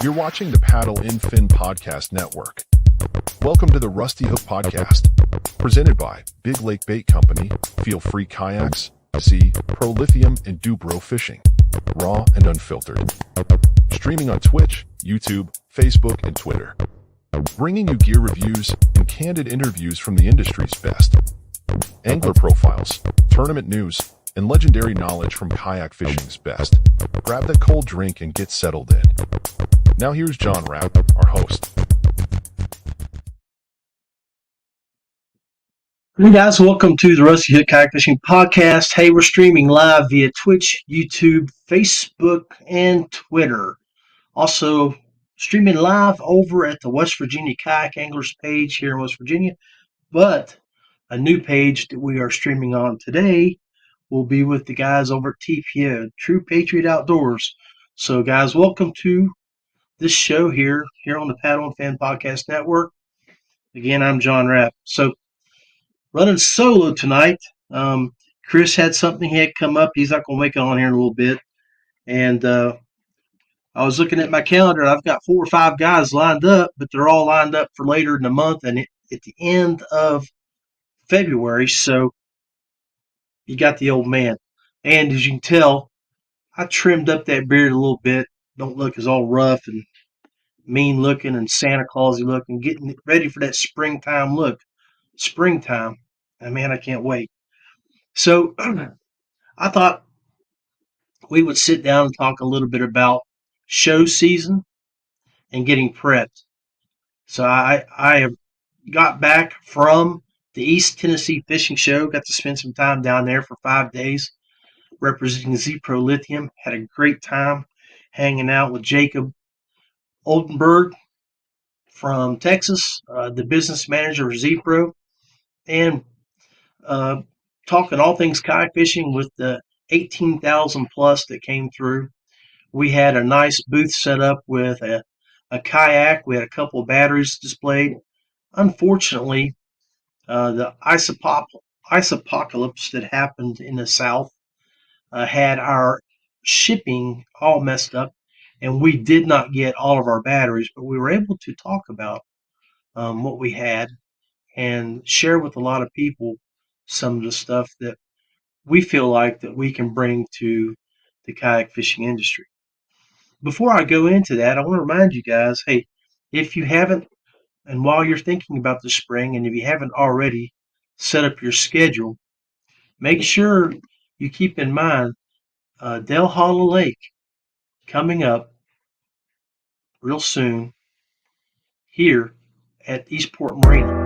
You're watching the Paddle in Fin Podcast Network. Welcome to the Rusty Hook Podcast, presented by Big Lake Bait Company, Feelfree Kayaks, ZPRO Lithium, and DuBro Fishing, raw and unfiltered. Streaming on Twitch, YouTube, Facebook, and Twitter. Bringing you gear reviews and candid interviews from the industry's best. Angler profiles, tournament news, and legendary knowledge from kayak fishing's best. Grab that cold drink and get settled in. Now here's John Rapp, our host. Hey guys, welcome to the Rusty Hook Kayak Fishing Podcast. Hey, we're streaming live via Twitch, YouTube, Facebook, and Twitter. Also streaming live over at the West Virginia Kayak Anglers page here in West Virginia. But a new page that we are streaming on today will be with the guys over at TPO, True Patriot Outdoors. So guys, welcome to this show here on the Paddle and Fin Podcast Network. Again, I'm John Rapp. So running solo tonight. Chris had something he had come up. He's not going to make it on here in a little bit. And I was looking at my calendar. And I've got 4 or 5 guys lined up, but they're all lined up for later in the month and at the end of February. So you got the old man. And as you can tell, I trimmed up that beard a little bit. Don't look as all rough and mean looking and Santa Clausy looking, getting ready for that springtime look. Springtime. And man, I can't wait. So I thought we would sit down and talk a little bit about show season and getting prepped. So I have got back from the East Tennessee Fishing Show, got to spend some time down there for 5 days representing ZPRO Lithium. Had a great time hanging out with Jacob Oldenburg from Texas, the business manager of ZPRO, and talking all things kayak fishing with the 18,000 plus that came through. We had a nice booth set up with a kayak. We had a couple of batteries displayed. Unfortunately, the ice apocalypse that happened in the South had our shipping all messed up, and we did not get all of our batteries, but we were able to talk about what we had and share with a lot of people some of the stuff that we feel like that we can bring to the kayak fishing industry. Before I go into that, I want to remind you guys, hey, if you haven't, and while you're thinking about the spring, and if you haven't already set up your schedule, make sure you keep in mind Del Hollow Lake coming up real soon here at Eastport Marina.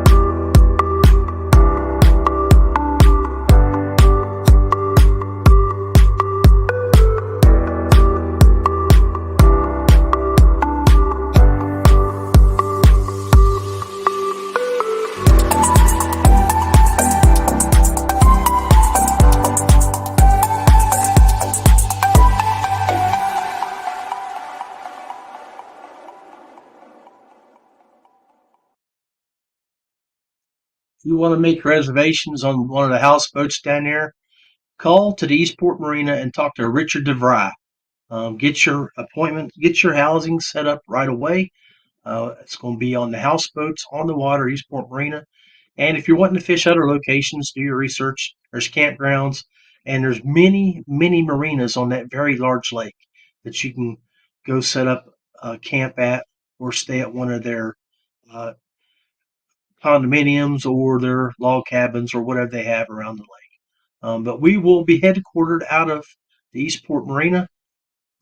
If you want to make reservations on one of the houseboats down there, call to the Eastport Marina and talk to Richard DeVry. Get your appointment, get your housing set up right away. It's going to be on the houseboats on the water, Eastport Marina. And if you're wanting to fish other locations, do your research. There's campgrounds, and there's many, many marinas on that very large lake that you can go set up camp at or stay at one of their condominiums or their log cabins or whatever they have around the lake. But we will be headquartered out of the Eastport Marina.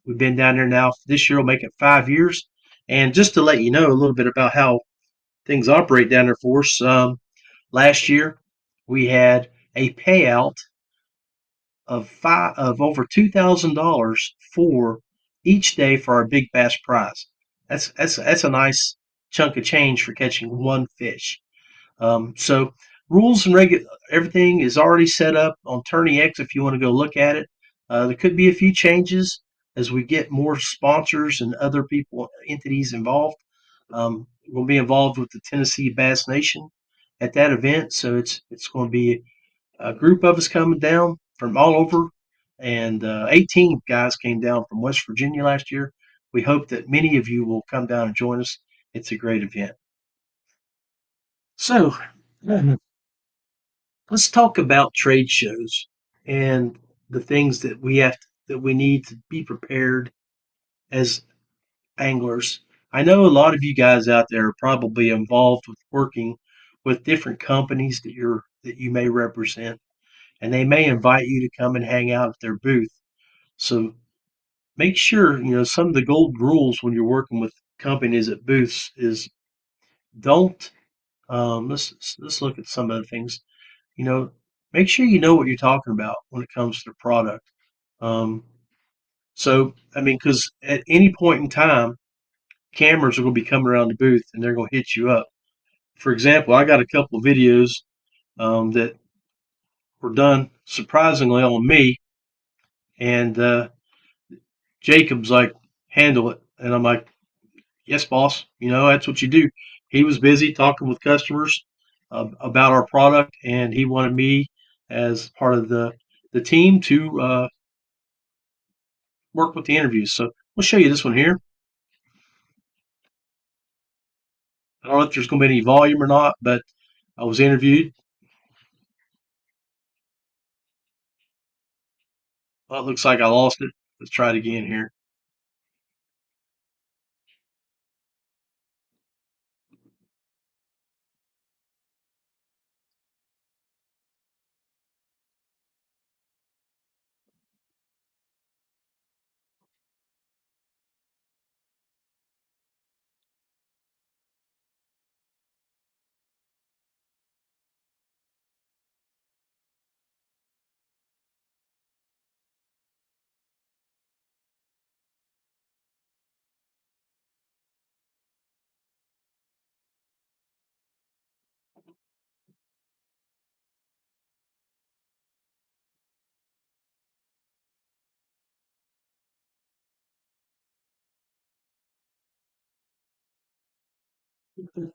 We've been down there now. This year will make it 5 years. And just to let you know a little bit about how things operate down there for us, last year we had a payout of over $2,000 for each day for our big bass prize. That's a nice chunk of change for catching one fish. So rules and everything is already set up on Tourney X if you want to go look at it. There could be a few changes as we get more sponsors and other entities involved. We'll be involved with the Tennessee Bass Nation at that event, so it's going to be a group of us coming down from all over, and 18 guys came down from West Virginia last year. we hope that many of you will come down and join us. It's a great event. So let's talk about trade shows and the things that we need to be prepared as anglers. I know a lot of you guys out there are probably involved with working with different companies that you may represent, and they may invite you to come and hang out at their booth. So make sure, some of the golden rules when you're working with companies at booths is don't let's look at some of the things. You know, make sure you know what you're talking about when it comes to the product. Um, so I mean, because at any point in time, cameras are going to be coming around the booth and they're going to hit you up. For example, I got a couple of videos that were done surprisingly on me, and Jacob's like, handle it, and I'm like, yes, boss. That's what you do. He was busy talking with customers about our product, and he wanted me as part of the team to work with the interviews. So we'll show you this one here. I don't know if there's going to be any volume or not, but I was interviewed. Well, it looks like I lost it. Let's try it again here.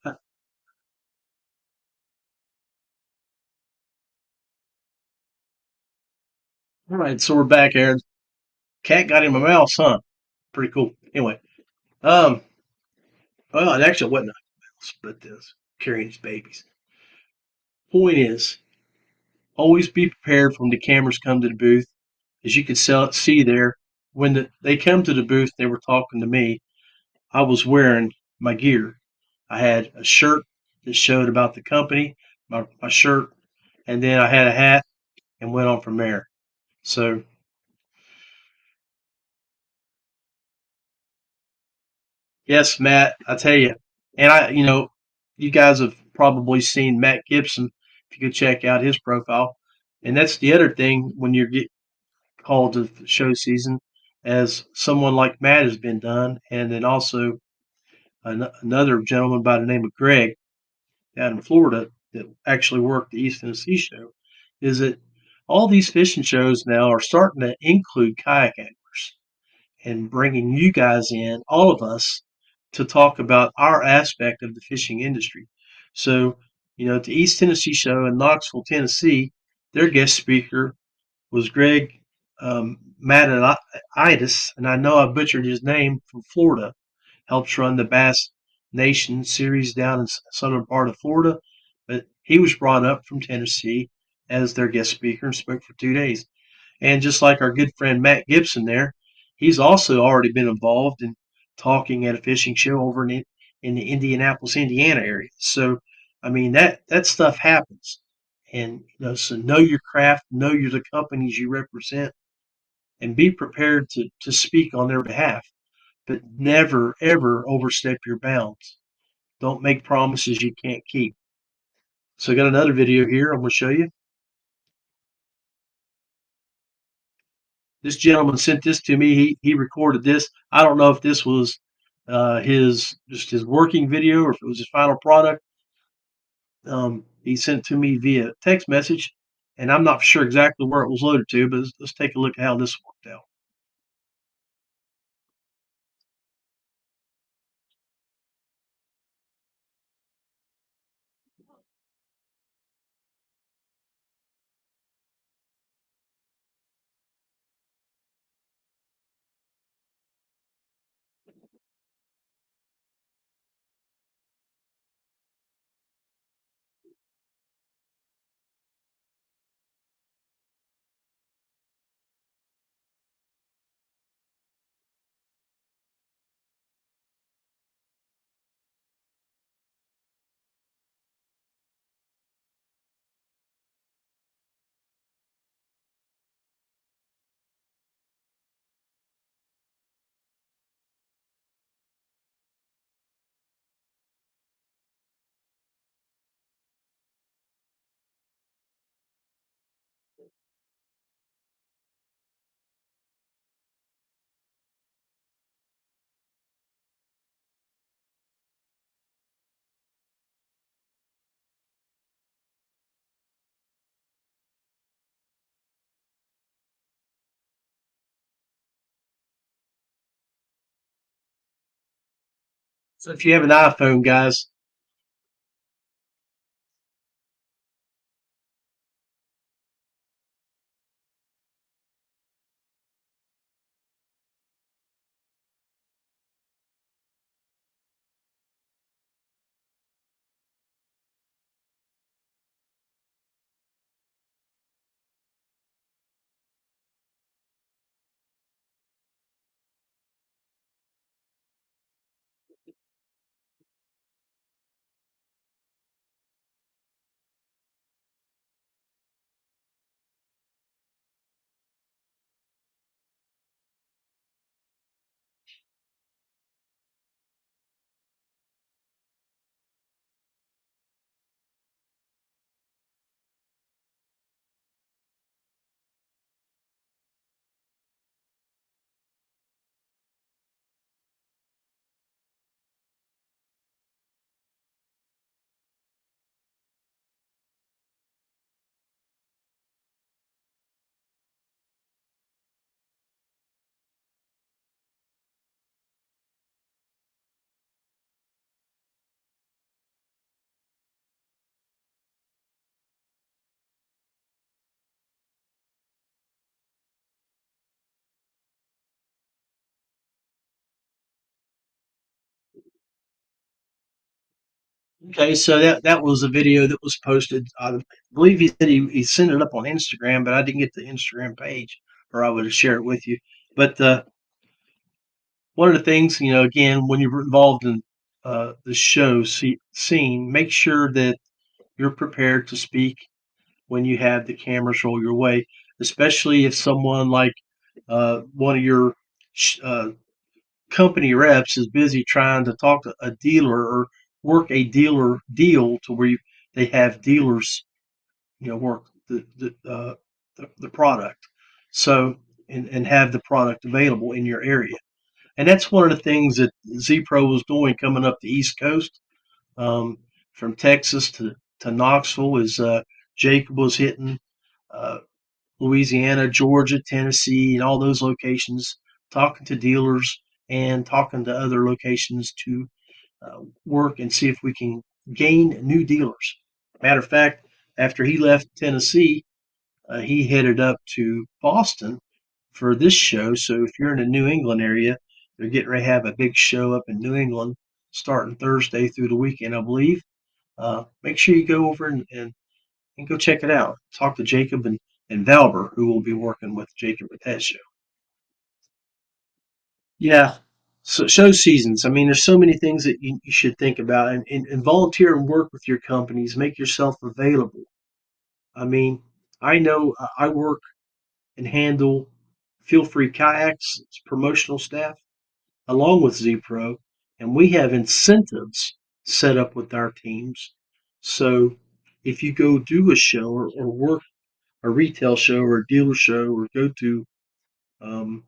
All right, so we're back, Aaron. Cat got in my mouth, huh? Pretty cool. Anyway, um, well, it actually wasn't a mouse, but this carrying his babies. Point is, always be prepared for when the cameras come to the booth. As you can see there, when they come to the booth, they were talking to me. I was wearing my gear. I had a shirt that showed about the company, my shirt, and then I had a hat and went on from there. So, yes, Matt, I tell you, and you guys have probably seen Matt Gibson. If you could check out his profile, and that's the other thing when you get called to the show season, as someone like Matt has been done, and then also another gentleman by the name of Greg down in Florida that actually worked the East Tennessee show, is that all these fishing shows now are starting to include kayak anglers and bringing you guys in, all of us, to talk about our aspect of the fishing industry. So, at the East Tennessee show in Knoxville, Tennessee, their guest speaker was Greg Matatitis, and I know I butchered his name, from Florida. Helps run the Bass Nation series down in southern part of Florida, but he was brought up from Tennessee as their guest speaker and spoke for 2 days. And just like our good friend Matt Gibson there, he's also already been involved in talking at a fishing show over in the Indianapolis, Indiana area. So, I mean, that stuff happens. And so know your craft, know the companies you represent, and be prepared to speak on their behalf. But never ever overstep your bounds. Don't make promises you can't keep. So I got another video here I'm going to show you. This gentleman sent this to me. He recorded this. I don't know if this was his working video or if it was his final product. He sent it to me via text message, and I'm not sure exactly where it was loaded to, but let's take a look at how this worked out. So if you have an iPhone, guys, okay, so that was a video that was posted. I believe he said he sent it up on Instagram, but I didn't get the Instagram page, or I would have shared it with you. But one of the things, again, when you're involved in the show scene, make sure that you're prepared to speak when you have the cameras roll your way, especially if someone like one of your company reps is busy trying to talk to a dealer or work a dealer deal to where they have dealers, work the product. So and have the product available in your area. And that's one of the things that ZPRO was doing coming up the East Coast, um, from Texas to Knoxville, is Jacob was hitting uh, Louisiana, Georgia, Tennessee, and all those locations, talking to dealers and talking to other locations to work and see if we can gain new dealers. Matter of fact, after he left Tennessee, he headed up to Boston for this show. So if you're in the New England area, they're getting ready to have a big show up in New England starting Thursday through the weekend, I believe. Make sure you go over and go check it out. Talk to Jacob and Valber, who will be working with Jacob at that show. Yeah. So show seasons. I mean, there's so many things that you should think about, and volunteer and work with your companies. Make yourself available. I mean, I know I work and handle Feelfree Kayaks promotional staff along with ZPRO, and we have incentives set up with our teams. So if you go do a show or work a retail show or a dealer show or go to um,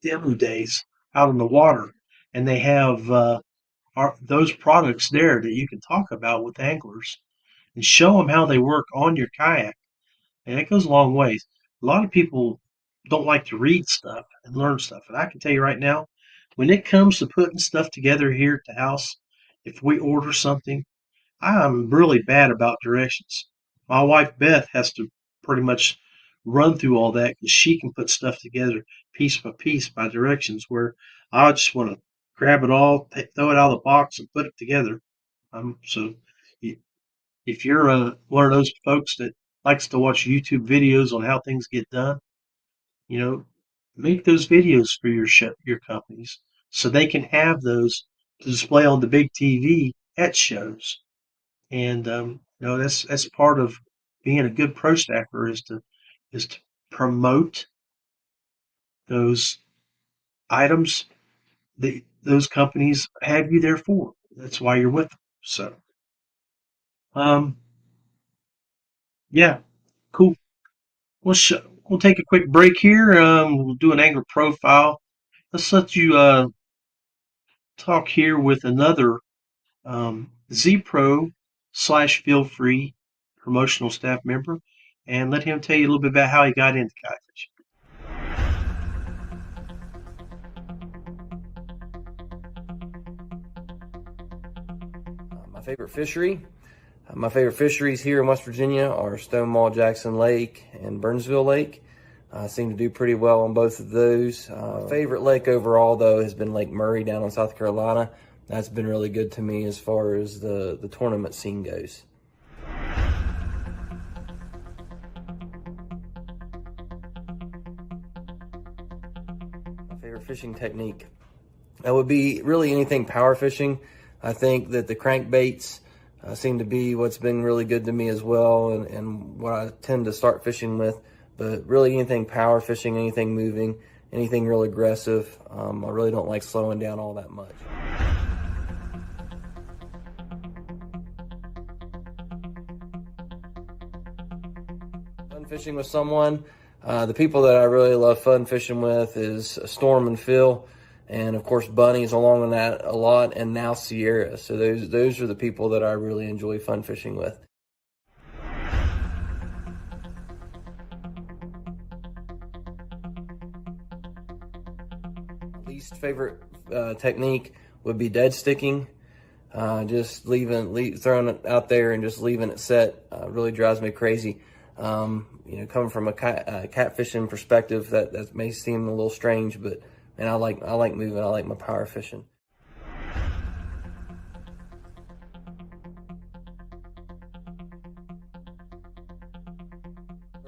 demo days out on the water, and they have those products there that you can talk about with anglers and show them how they work on your kayak, and it goes a long ways. A lot of people don't like to read stuff and learn stuff, and I can tell you right now, when it comes to putting stuff together here at the house, if we order something, I'm really bad about directions. My wife Beth has to pretty much run through all that because she can put stuff together piece by piece by directions. Where I just want to grab it all, throw it out of the box, and put it together. So if you're one of those folks that likes to watch YouTube videos on how things get done, you know, make those videos for your companies so they can have those to display on the big TV at shows. And that's part of being a good pro staffer is to promote those items that those companies have you there for. That's why you're with them. So um, yeah, cool. We'll take a quick break here. We'll do an angler profile. Let's let you talk here with another ZPRO / Feelfree promotional staff member, and let him tell you a little bit about how he got into kayak Favorite fishery? My favorite fisheries here in West Virginia are Stonewall Jackson Lake and Burnsville Lake. I seem to do pretty well on both of those. Favorite lake overall, though, has been Lake Murray down in South Carolina. That's been really good to me as far as the tournament scene goes. My favorite fishing technique, that would be really anything power fishing. I think that the crankbaits seem to be what's been really good to me as well, and what I tend to start fishing with. But really anything power fishing, anything moving, anything real aggressive. I really don't like slowing down all that much. Fun fishing with someone. The people that I really love fun fishing with is Storm and Phil, and of course Bunny's along on that a lot, and now Sierra. So those are the people that I really enjoy fun fishing with. Least favorite technique would be dead sticking. Just throwing it out there and just leaving it set really drives me crazy. Coming from a catfishing perspective, that may seem a little strange, but man, I like moving. I like my power fishing.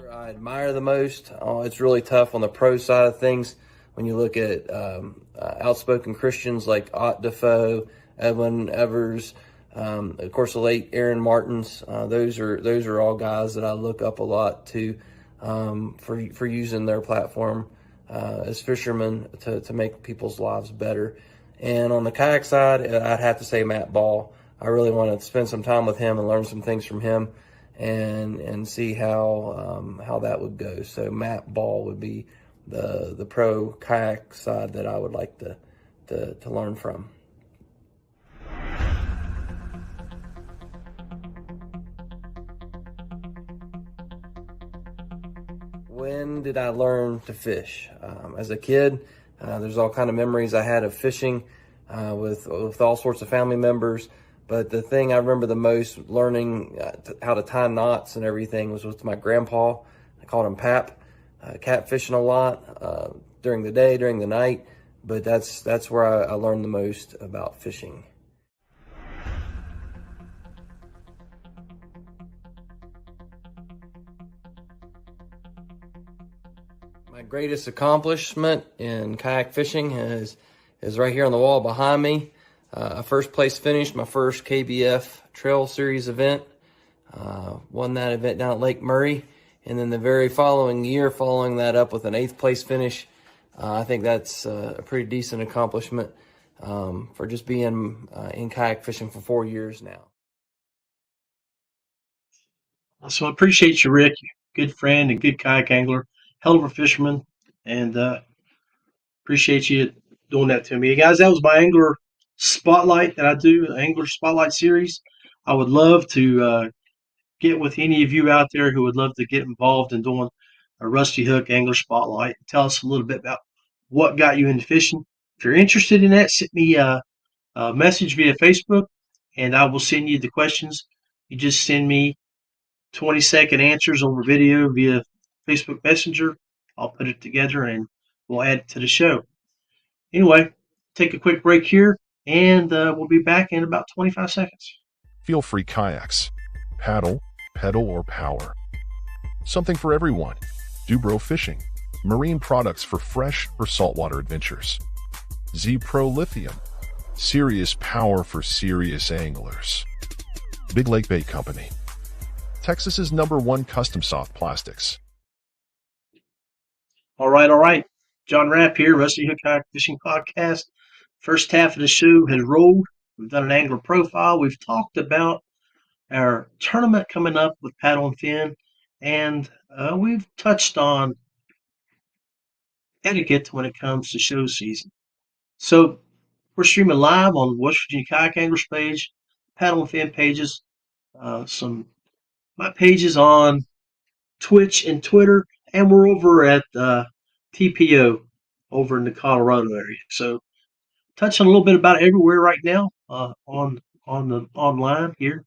I admire the most. It's really tough on the pro side of things. When you look at outspoken Christians like Ott Defoe, Edwin Evers, of course the late Aaron Martins, those are all guys that I look up a lot to for using their platform as fishermen to make people's lives better. And on the kayak side, I'd have to say Matt Ball. I really want to spend some time with him and learn some things from him and see how that would go. So Matt Ball would be the pro kayak side that I would like to learn from. When did I learn to fish? As a kid, there's all kind of memories I had of fishing with all sorts of family members. But the thing I remember the most, learning how to tie knots and everything, was with my grandpa. I called him Pap. Catfishing a lot during the day, during the night, but that's where I learned the most about fishing. My greatest accomplishment in kayak fishing is right here on the wall behind me. I first place finished my first KBF Trail Series event. Won that event down at Lake Murray. And then the very following year, following that up with an 8th place finish. I think that's a pretty decent accomplishment for just being in kayak fishing for 4 years now. So I appreciate you, Rick. Good friend and good kayak angler, hell of a fisherman, and appreciate you doing that to me. Guys, that was my angler spotlight that I do, the angler spotlight series. I would love to get with any of you out there who would love to get involved in doing a Rusty Hook Angler Spotlight. Tell us a little bit about what got you into fishing. If you're interested in that, send me a message via Facebook, and I will send you the questions. You just send me 20-second answers over video via Facebook Messenger. I'll put it together, and we'll add it to the show. Anyway, take a quick break here, and we'll be back in about 25 seconds. Feelfree Kayaks. Paddle, pedal, or power. Something for everyone. DuBro Fishing. Marine products for fresh or saltwater adventures. ZPRO Lithium. Serious power for serious anglers. Big Lake Bait Company. Texas's #1 custom soft plastics. All right. John Rapp here, Rusty Hook Kayak Fishing Podcast. First half of the show has rolled. We've done an angler profile. We've talked about our tournament coming up with Paddle and Fin, and we've touched on etiquette when it comes to show season. So we're streaming live on West Virginia Kayak Anglers page, Paddle and Fin pages, some my pages on Twitch and Twitter, and we're over at TPO over in the Colorado area. So touching a little bit about everywhere right now on on the online here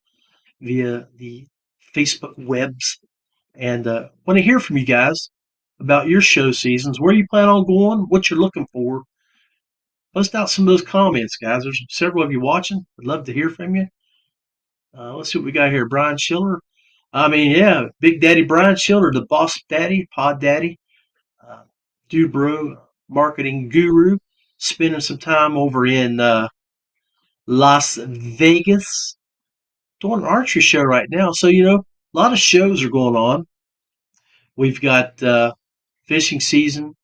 via the Facebook webs, and want to hear from you guys about your show seasons. Where you plan on going? What you're looking for? Post out some of those comments, guys. There's several of you watching. I'd love to hear from you. Let's see what we got here. Brian Schiller. I mean, yeah, Big Daddy Brian Schiller, the boss daddy, pod daddy, uh, DuBro marketing guru, spending some time over in Las Vegas doing an archery show right now. So, a lot of shows are going on. We've got fishing season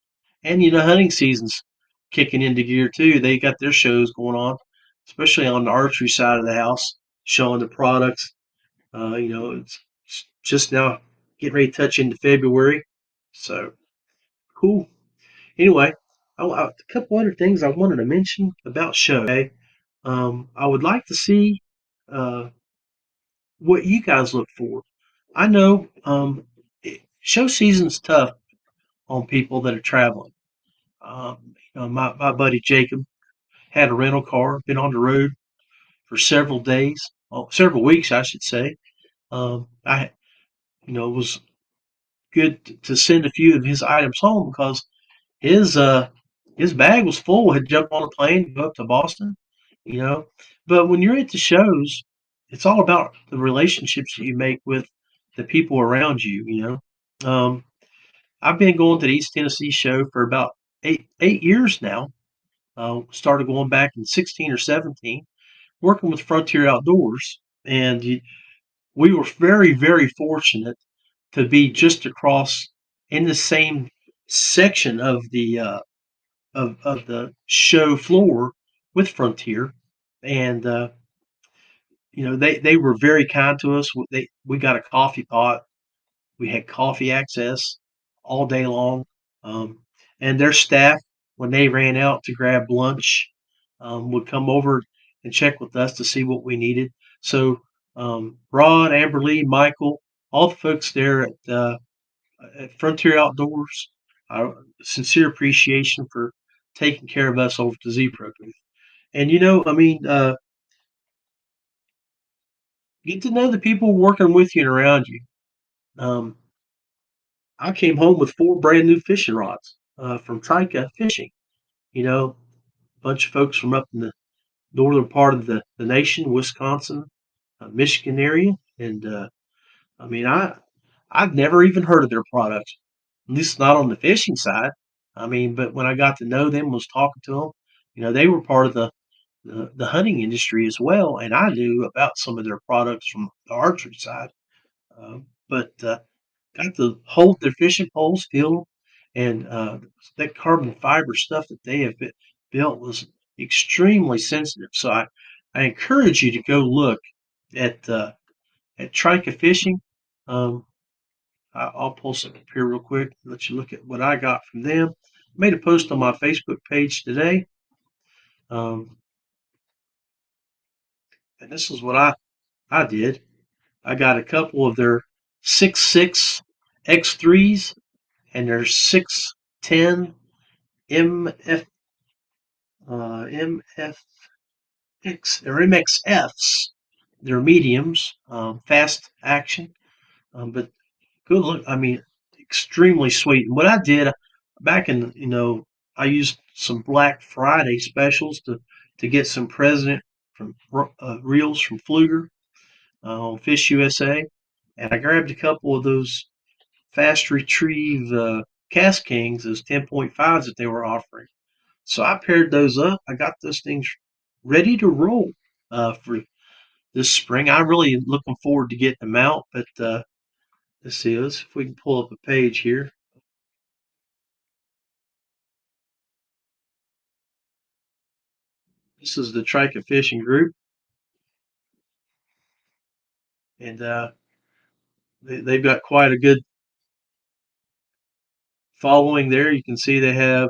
and, hunting season's kicking into gear too. They got their shows going on, especially on the archery side of the house, showing the products. It's just now getting ready to touch into February. So cool. Anyway, a couple other things I wanted to mention about show. Okay? I would like to see uh, what you guys look for. I know show season's tough on people that are traveling. My buddy Jacob had a rental car, been on the road for several days, several weeks, I should say. It was good to send a few of his items home because his uh his bag was full. Had jumped on a plane, go up to Boston, you know. But when you're at the shows, it's all about the relationships that you make with the people around you. I've been going to the East Tennessee show for about eight years now. Started going back in 16 or 17, working with Frontier Outdoors, and we were very, very fortunate to be just across in the same section of the of the show floor with Frontier, and they were very kind to us. We got a coffee pot. We had coffee access all day long, um, and their staff, when they ran out to grab lunch, would come over and check with us to see what we needed. So Rod, Amberly, Michael, all the folks there at Frontier Outdoors, sincere appreciation for taking care of us over at the ZPRO booth. And get to know the people working with you and around you. Um, I came home with 4 brand new fishing rods from Kayak Fishing. A bunch of folks from up in the northern part of the nation, Wisconsin, Michigan area, and I mean, I've never even heard of their products, at least not on the fishing side. I mean, but when I got to know them, was talking to them, they were part of the hunting industry as well, and I knew about some of their products from the archery side. But got to hold their fishing poles, feel them, and that carbon fiber stuff that they have built was extremely sensitive. So I encourage you to go look at Trika Fishing. Um, I'll pull something up here real quick, let you look at what I got from them. I made a post on my Facebook page today, um, and this is what I did. I got a couple of their 6.6 X3s and their 6.10 MF MFX or MXFs. They're mediums, fast action, but good look. I mean, extremely sweet. And what I did back in, I used some Black Friday specials to get some President from reels from Fluger on Fish USA, and I grabbed a couple of those fast retrieve Cast Kings, those 10.5s that they were offering. So I paired those up. I got those things ready to roll for this spring. I'm really looking forward to getting them out, but let's see. Let's if we can pull up a page here. This is the Trika Fishing Group, and they've got quite a good following there. You can see they have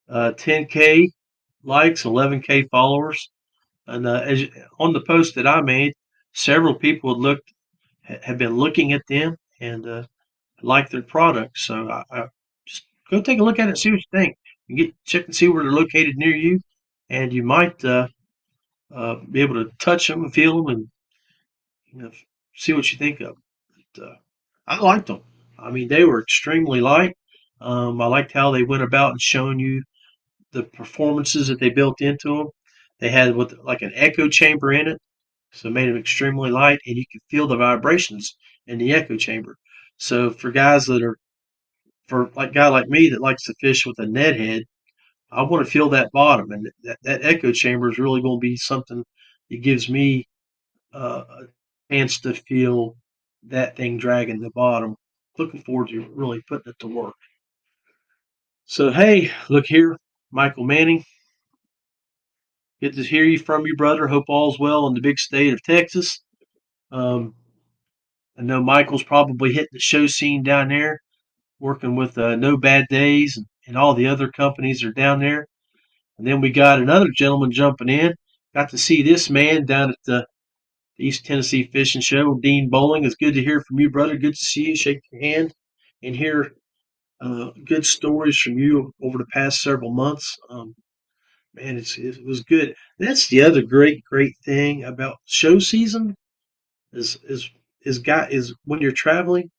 10K likes, 11K followers, and on the post that I made, several people have been looking at them and like their products. So I just go take a look at it and see what you think. You check and see where they're located near you, and you might be able to touch them and feel them and see what you think of them. But, I liked them. I mean, they were extremely light. I liked how they went about and showing you the performances that they built into them. They had like an echo chamber in it, so it made them extremely light, and you could feel the vibrations in the echo chamber. So for guys that are for like guy like me that likes to fish with a net head, I want to feel that bottom, and that echo chamber is really going to be something that gives me a chance to feel that thing dragging the bottom. Looking forward to really putting it to work. So hey, look here, Michael Manning. Good to hear you from you, brother. Hope all's well in the big state of Texas. Um, I know Michael's probably hitting the show scene down there, working with No Bad Days and all the other companies are down there. And then we got another gentleman jumping in. Got to see this man down at the East Tennessee Fishing Show, Dean Bowling. It's good to hear from you, brother. Good to see you, shake your hand, and hear good stories from you over the past several months. Man, it was good. That's the other great thing about show season is when you're traveling,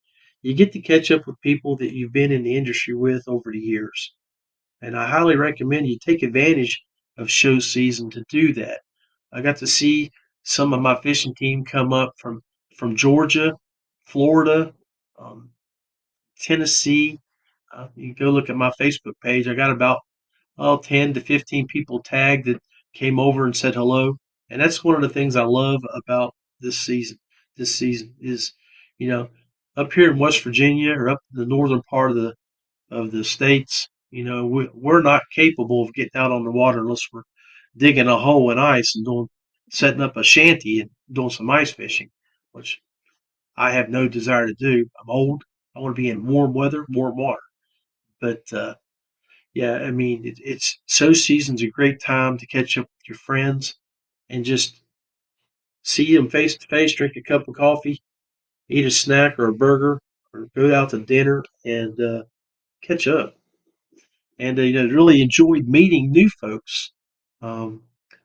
you get to catch up with people that you've been in the industry with over the years. And I highly recommend you take advantage of show season to do that. I got to see some of my fishing team come up from Georgia, Florida, um, Tennessee. You can go look at my Facebook page. I got about 10 to 15 people tagged that came over and said hello. And that's one of the things I love about this season. This season is, you know, up here in West Virginia or up in the northern part of the states, we're not capable of getting out on the water unless we're digging a hole in ice and setting up a shanty and doing some ice fishing, which I have no desire to do. I'm old. I want to be in warm weather, warm water. But yeah, I mean, it's so season's a great time to catch up with your friends and just see them face to face, drink a cup of coffee, eat a snack or a burger, or go out to dinner and catch up. And really enjoyed meeting new folks, um,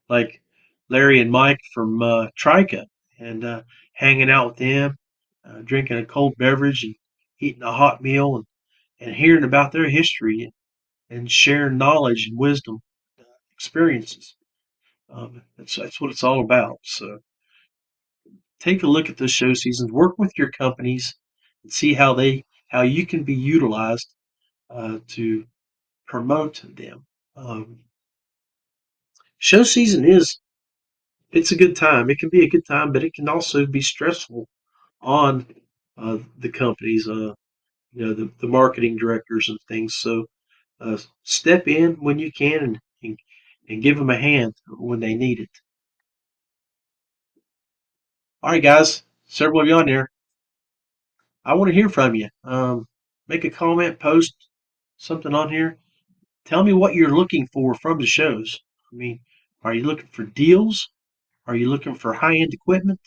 like Larry and Mike from Trika, and hanging out with them, drinking a cold beverage and eating a hot meal, and hearing about their history and sharing knowledge and wisdom, experiences. That's what it's all about. So take a look at those show seasons. Work with your companies and see how you can be utilized to promote them. Um, Show season it's a good time. It can be a good time, but it can also be stressful on the companies, the marketing directors and things. So step in when you can and give them a hand when they need it. All right, guys, several of you on there. I want to hear from you. Make a comment, post something on here. Tell me what you're looking for from the shows. I mean, are you looking for deals? Are you looking for high-end equipment?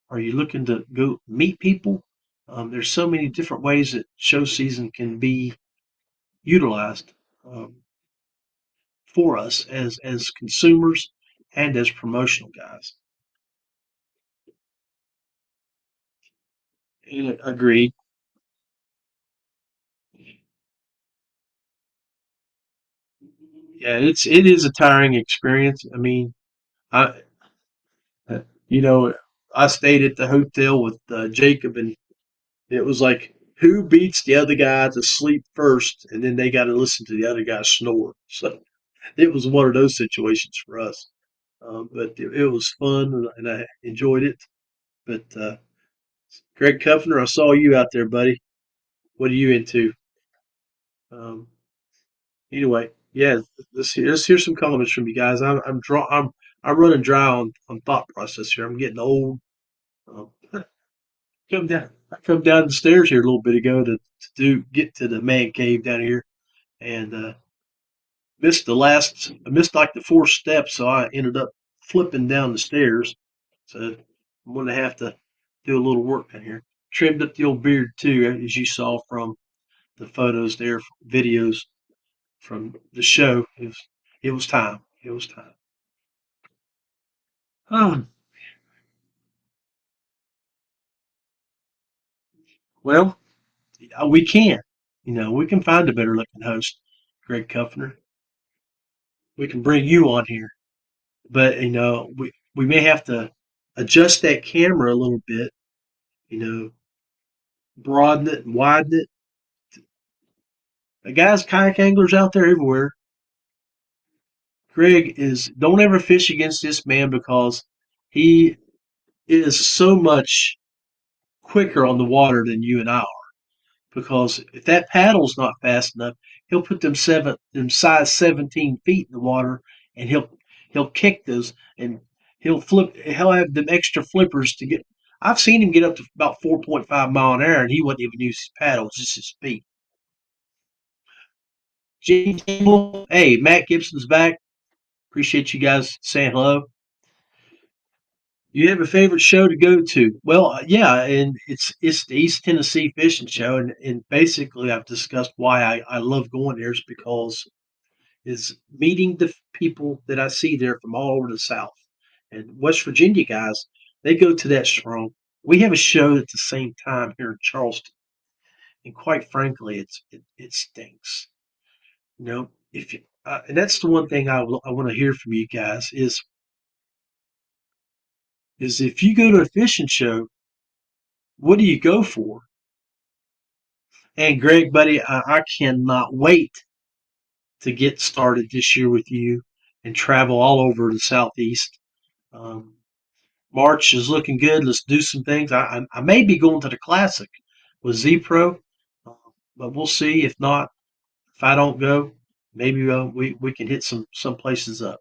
Are you looking to go meet people? There's so many different ways that show season can be utilized for us as consumers and as promotional guys. Agreed. Yeah, it is a tiring experience. I mean, I uh, you know I stayed at the hotel with Jacob, and it was like who beats the other guy to sleep first, and then they got to listen to the other guy snore. So it was one of those situations for us. But it was fun, and I enjoyed it. But Greg Kuffner, I saw you out there, buddy. What are you into? Um, anyway, yeah, let's hear some comments from you guys. I'm running dry on thought process here. I'm getting old. Um, I come down the stairs here a little bit ago to get to the man cave down here, and I missed like the 4 steps, so I ended up flipping down the stairs. So I'm going to have to do a little work down here. Trimmed up the old beard too, as you saw from the photos there, videos from the show. It was time. It was time. Um, well, we can. We can find a better looking host, Greg Kuffner. We can bring you on here, but we may have to adjust that camera a little bit. You know, broaden it and widen it. The guys, kayak anglers out there everywhere. Greg is don't ever fish against this man because he is so much quicker on the water than you and I are. Because if that paddle's not fast enough, he'll put them size 17 feet in the water, and he'll kick those, and he'll have them extra flippers to get. I've seen him get up to about 4.5 mile an hour, and he wouldn't even use his paddle, it's just his feet. Gene Campbell, hey, Matt Gibson's back. Appreciate you guys saying hello. You have a favorite show to go to? Well, yeah, and it's the East Tennessee Fishing Show, and basically I've discussed why I love going there is because is meeting the people that I see there from all over the South. And West Virginia guys, they go to that strong. We have a show at the same time here in Charleston, and quite frankly, it stinks. If you, and that's the one thing I want to hear from you guys is if you go to a fishing show, what do you go for? And Greg, buddy, I cannot wait to get started this year with you and travel all over the Southeast. Um, March is looking good. Let's do some things. I may be going to the Classic with ZPRO, uh, but we'll see. If not, if I don't go, maybe we can hit some places up.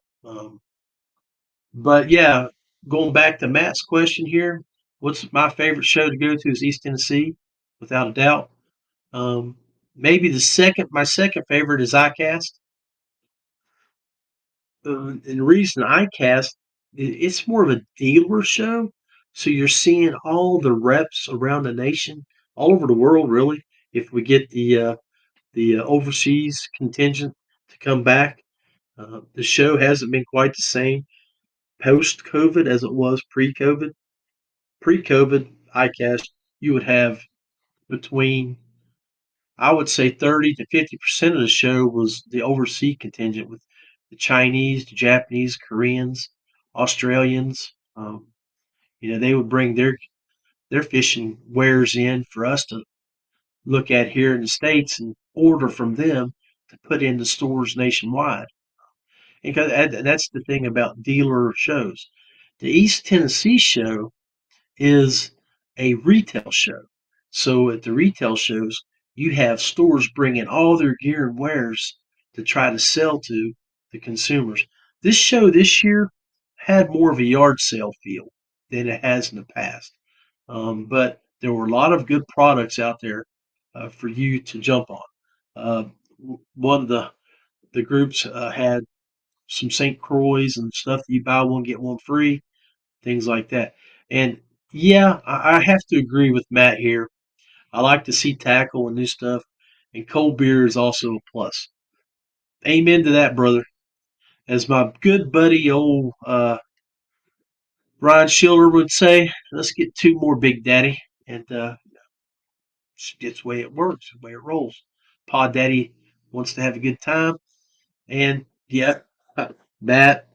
But yeah, going back to Matt's question here, what's my favorite show to go to is East Tennessee, without a doubt. Um, Maybe my second favorite is iCast. And the reason iCast, it's more of a dealer show. So you're seeing all the reps around the nation, all over the world, really. If we get the overseas contingent to come back, the show hasn't been quite the same post COVID as it was pre COVID. Pre COVID, iCast, you would have between, I would say, 30 to 50% of the show was the overseas contingent with the Chinese, the Japanese, Koreans, Australians. They would bring their fishing wares in for us to look at here in the States and order from them to put in the stores nationwide. And that's the thing about dealer shows. The East Tennessee show is a retail show. So at the retail shows, you have stores bringing all their gear and wares to try to sell to the consumers. This show this year had more of a yard sale feel than it has in the past. But there were a lot of good products out there for you to jump on. Uh, One of the groups had some St. Croix and stuff that you buy one get one free, things like that. And yeah, I have to agree with Matt here. I like to see tackle and new stuff, and cold beer is also a plus. Amen to that, brother. As my good buddy, old Ryan Schiller would say, let's get two more, Big Daddy. And it's the way it works, the way it rolls. Pod Daddy wants to have a good time. And yeah, Matt,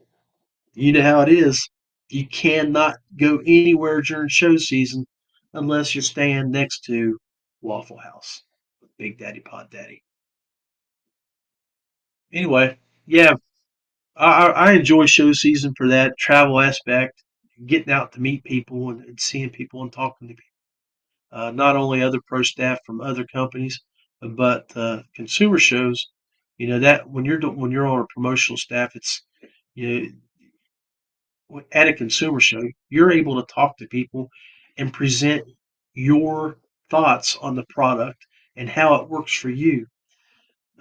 you know how it is. You cannot go anywhere during show season unless you're staying next to Waffle House with Big Daddy Pod Daddy. Anyway, yeah, I enjoy show season for that travel aspect, getting out to meet people and seeing people and talking to people. Not only other pro staff from other companies, but consumer shows. That when you're on a promotional staff, it's you know at a consumer show, you're able to talk to people and present your thoughts on the product and how it works for you.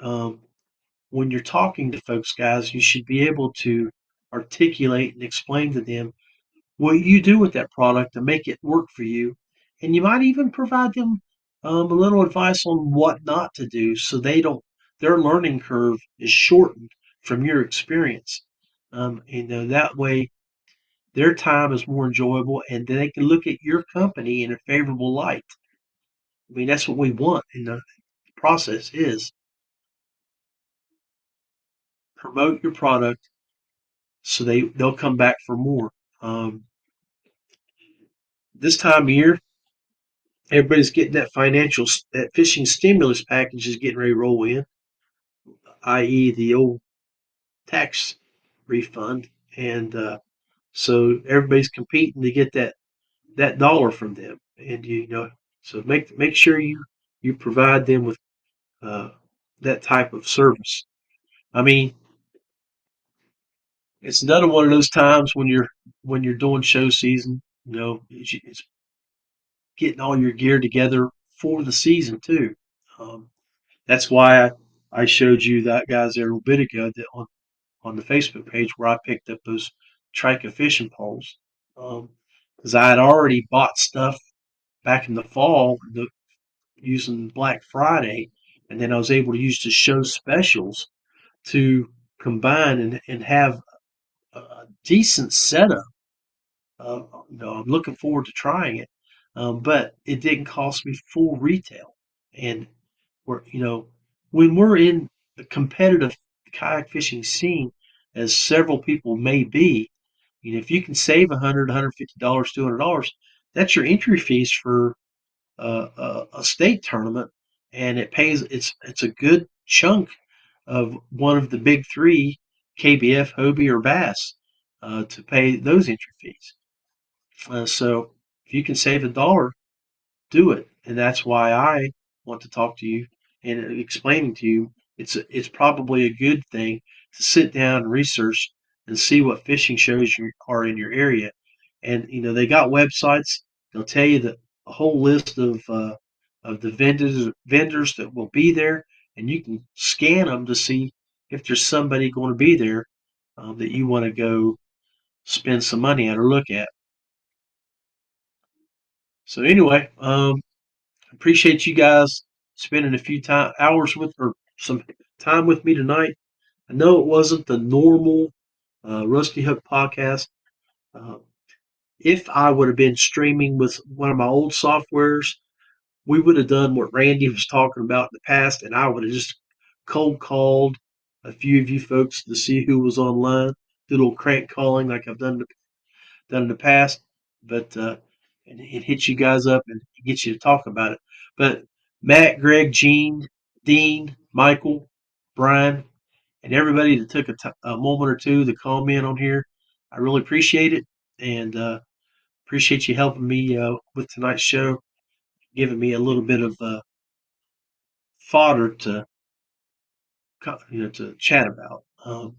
Um, when you're talking to folks, guys, you should be able to articulate and explain to them what you do with that product to make it work for you. And you might even provide them a little advice on what not to do so their learning curve is shortened from your experience. That way their time is more enjoyable, and they can look at your company in a favorable light. I mean, that's what we want in the process is promote your product so they'll come back for more. Um, this time of year, everybody's getting that fishing stimulus package is getting ready to roll in, i.e., the old tax refund, and so everybody's competing to get that dollar from them, and so make sure you provide them with uh, that type of service. I mean, it's another one of those times when you're doing show season. It's getting all your gear together for the season too. Um, that's why I showed you that guys there a little bit ago that on the Facebook page where I picked up those Trika fishing poles because I had already bought stuff back in the fall using Black Friday, and then I was able to use the show specials to combine and have a decent setup. I'm looking forward to trying it, but it didn't cost me full retail. And when we're in the competitive kayak fishing scene, as several people may be, if you can save $100, $150, $200, that's your entry fees for a state tournament, and it pays. It's a good chunk of one of the big three, KBF, Hobie, or Bass, to pay those entry fees. So if you can save $1, do it. And that's why I want to talk to you and explaining to you it's probably a good thing to sit down and research and see what fishing shows are in your area. And they got websites. They'll tell you a whole list of the vendors that will be there, and you can scan them to see if there's somebody going to be there that you want to go spend some money at or look at. So anyway, appreciate you guys spending a few hours with or some time with me tonight. I know it wasn't the normal Rusty Hook podcast. Uh, if I would have been streaming with one of my old softwares, we would have done what Randy was talking about in the past, and I would have just cold called a few of you folks to see who was online, do a little crank calling like I've done in the past, but and hit you guys up and get you to talk about it. But Matt, Greg, Gene, Dean, Michael, Brian, and everybody that took a moment or two to call me in on here, I really appreciate it, and appreciate you helping me with tonight's show, giving me a little bit of fodder to chat about. A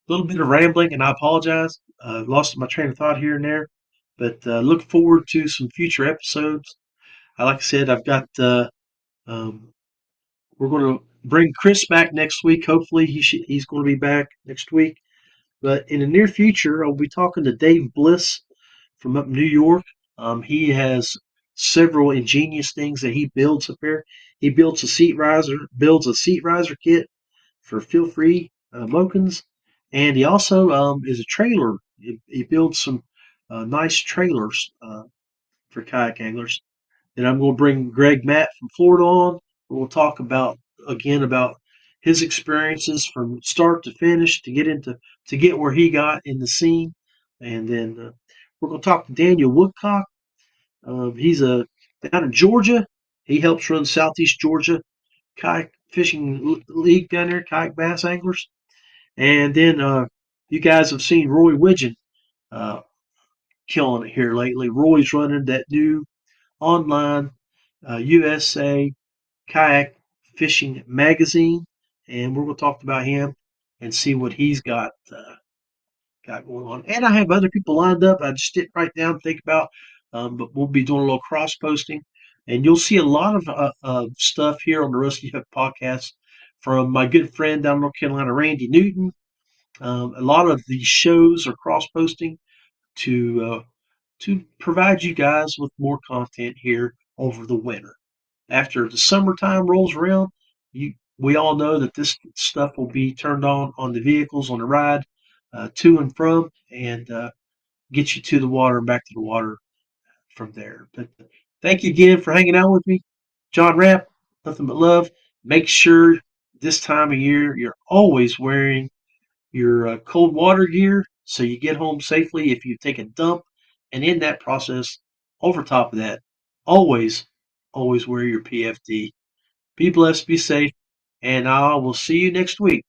little bit of rambling, and I apologize. Lost my train of thought here and there, but look forward to some future episodes. Like I said, I've got. Um, we're going to bring Chris back next week. Hopefully, he's going to be back next week. But in the near future, I'll be talking to Dave Bliss from up in New York. He has several ingenious things that he builds up there. He builds builds a seat riser kit for Feelfree Mokins, and he also is a trailer. He builds some nice trailers for kayak anglers. And I'm going to bring Greg Matt from Florida on. We'll talk about his experiences from start to finish to get where he got in the scene, and then we're going to talk to Daniel Woodcock. He's down in Georgia. He helps run Southeast Georgia Kayak Fishing League down there, kayak bass anglers. And then you guys have seen Roy Widgeon killing it here lately. Roy's running that new online USA Kayak Fishing magazine, and we're going to talk about him and see what he's got going on. And I have other people lined up. I just didn't write down, think about, but we'll be doing a little cross posting, and you'll see a lot of stuff here on the Rusty Hook podcast from my good friend down in North Carolina, Randy Newton. A lot of these shows are cross posting to provide you guys with more content here over the winter. After the summertime rolls around, we all know that this stuff will be turned on the vehicles on the ride to and from, and get you to the water and back to the water from there. But thank you again for hanging out with me, John Rapp. Nothing but love. Make sure this time of year you're always wearing your cold water gear so you get home safely if you take a dump. And in that process, over top of that, always, always wear your PFD. Be blessed, be safe, and I will see you next week.